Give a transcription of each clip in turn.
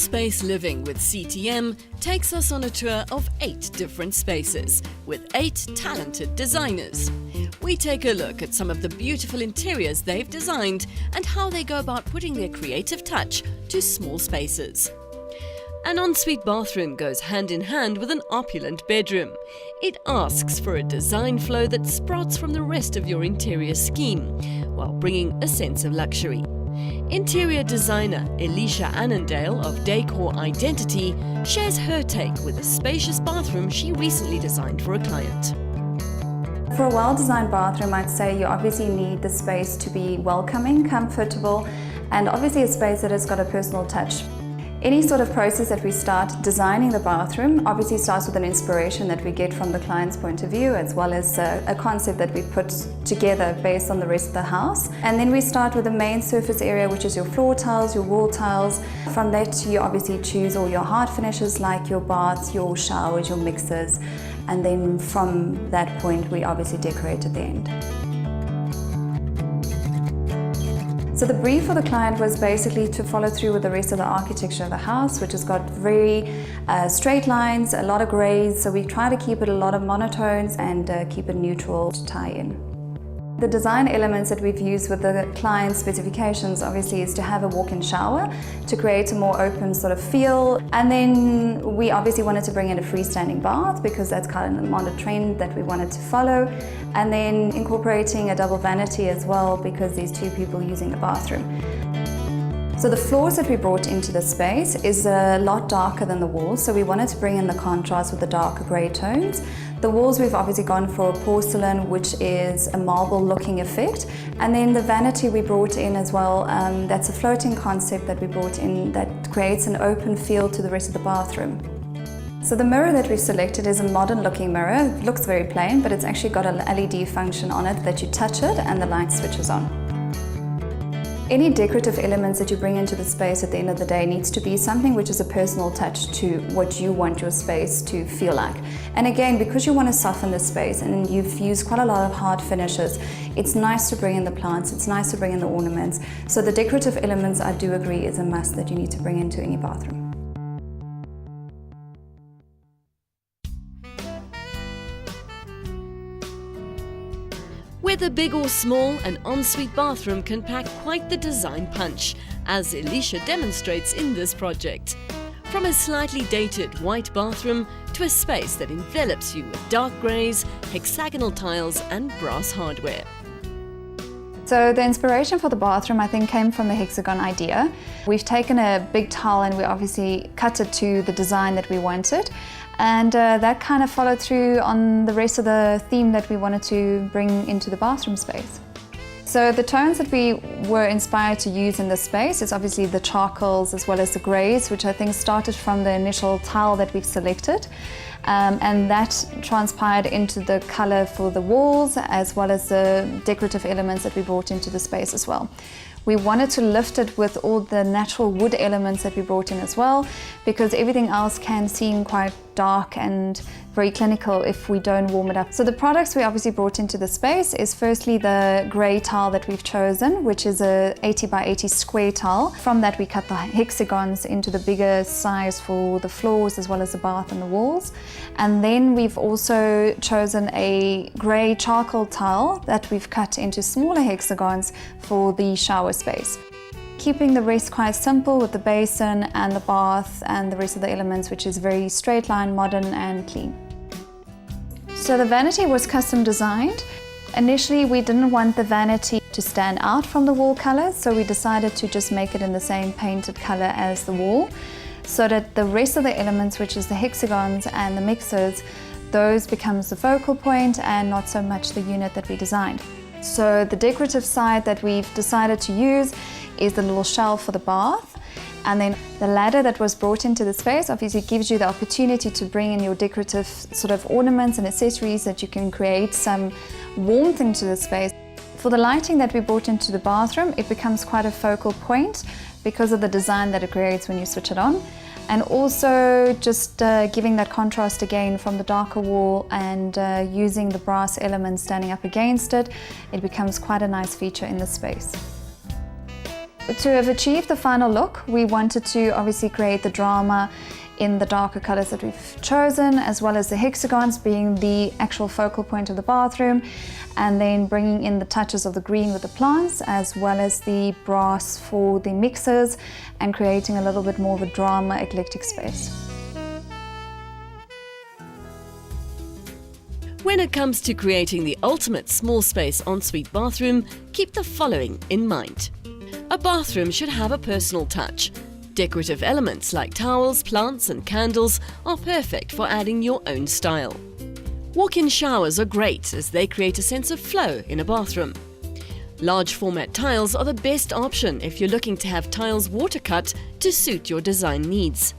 Space Living with CTM takes us on a tour of 8 different spaces with 8 talented designers. We take a look at some of the beautiful interiors they've designed and how they go about putting their creative touch to small spaces. An ensuite bathroom goes hand in hand with an opulent bedroom. It asks for a design flow that sprouts from the rest of your interior scheme, while bringing a sense of luxury. Interior designer Elisha Annadale of Decor Identity shares her take with a spacious bathroom she recently designed for a client. For a well-designed bathroom, I'd say you obviously need the space to be welcoming, comfortable, and obviously a space that has got a personal touch. Any sort of process that we start designing the bathroom obviously starts with an inspiration that we get from the client's point of view, as well as a concept that we put together based on the rest of the house. And then we start with the main surface area, which is your floor tiles, your wall tiles. From that, you obviously choose all your hard finishes like your baths, your showers, your mixers. And then from that point, we obviously decorate at the end. So the brief for the client was basically to follow through with the rest of the architecture of the house, which has got very straight lines, a lot of grays, so we try to keep it a lot of monotones and keep it neutral to tie in. The design elements that we've used with the client specifications obviously is to have a walk-in shower to create a more open sort of feel, and then we obviously wanted to bring in a freestanding bath because that's kind of on the trend that we wanted to follow, and then incorporating a double vanity as well because there's 2 people using the bathroom. So the floors that we brought into the space is a lot darker than the walls, so we wanted to bring in the contrast with the darker grey tones. The walls we've obviously gone for porcelain, which is a marble looking effect, and then the vanity we brought in as well. That's a floating concept that we brought in that creates an open feel to the rest of the bathroom. So the mirror that we've selected is a modern looking mirror. It looks very plain, but it's actually got an LED function on it that you touch it and the light switches on. Any decorative elements that you bring into the space at the end of the day needs to be something which is a personal touch to what you want your space to feel like. And again, because you want to soften the space and you've used quite a lot of hard finishes, it's nice to bring in the plants, it's nice to bring in the ornaments. So the decorative elements, I do agree, is a must that you need to bring into any bathroom. Whether big or small, an ensuite bathroom can pack quite the design punch, as Elisha demonstrates in this project. From a slightly dated white bathroom to a space that envelops you with dark greys, hexagonal tiles and brass hardware. So the inspiration for the bathroom, I think, came from the hexagon idea. We've taken a big tile and we obviously cut it to the design that we wanted. And that kind of followed through on the rest of the theme that we wanted to bring into the bathroom space. So the tones that we were inspired to use in this space is obviously the charcoals as well as the greys, which I think started from the initial tile that we've selected. And that transpired into the color for the walls as well as the decorative elements that we brought into the space as well. We wanted to lift it with all the natural wood elements that we brought in as well, because everything else can seem quite dark and very clinical if we don't warm it up. So the products we obviously brought into the space is firstly the grey tile that we've chosen, which is a 80 by 80 square tile. From that we cut the hexagons into the bigger size for the floors as well as the bath and the walls. And then we've also chosen a grey charcoal tile that we've cut into smaller hexagons for the shower space. Keeping the rest quite simple with the basin and the bath and the rest of the elements, which is very straight line, modern and clean. So the vanity was custom designed. Initially we didn't want the vanity to stand out from the wall colors, so we decided to just make it in the same painted color as the wall, so that the rest of the elements, which is the hexagons and the mixers, those becomes the focal point and not so much the unit that we designed. So the decorative side that we've decided to use is the little shelf for the bath, and then the ladder that was brought into the space obviously gives you the opportunity to bring in your decorative sort of ornaments and accessories that you can create some warmth into the space. For the lighting that we brought into the bathroom, it becomes quite a focal point because of the design that it creates when you switch it on. And also just giving that contrast again from the darker wall and using the brass elements standing up against it, it becomes quite a nice feature in the space. To have achieved the final look, we wanted to obviously create the drama in the darker colors that we've chosen, as well as the hexagons being the actual focal point of the bathroom, and then bringing in the touches of the green with the plants, as well as the brass for the mixers, and creating a little bit more of a drama eclectic space. When it comes to creating the ultimate small space ensuite bathroom, keep the following in mind. A bathroom should have a personal touch. Decorative elements like towels, plants and candles are perfect for adding your own style. Walk-in showers are great as they create a sense of flow in a bathroom. Large format tiles are the best option if you're looking to have tiles water-cut to suit your design needs.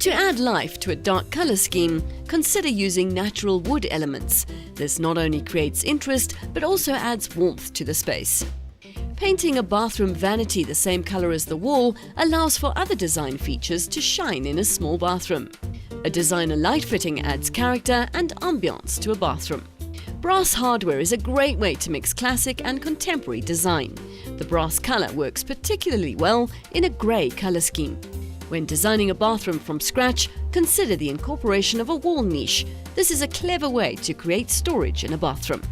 To add life to a dark color scheme, consider using natural wood elements. This not only creates interest but also adds warmth to the space. Painting a bathroom vanity the same color as the wall allows for other design features to shine in a small bathroom. A designer light fitting adds character and ambiance to a bathroom. Brass hardware is a great way to mix classic and contemporary design. The brass color works particularly well in a grey color scheme. When designing a bathroom from scratch, consider the incorporation of a wall niche. This is a clever way to create storage in a bathroom.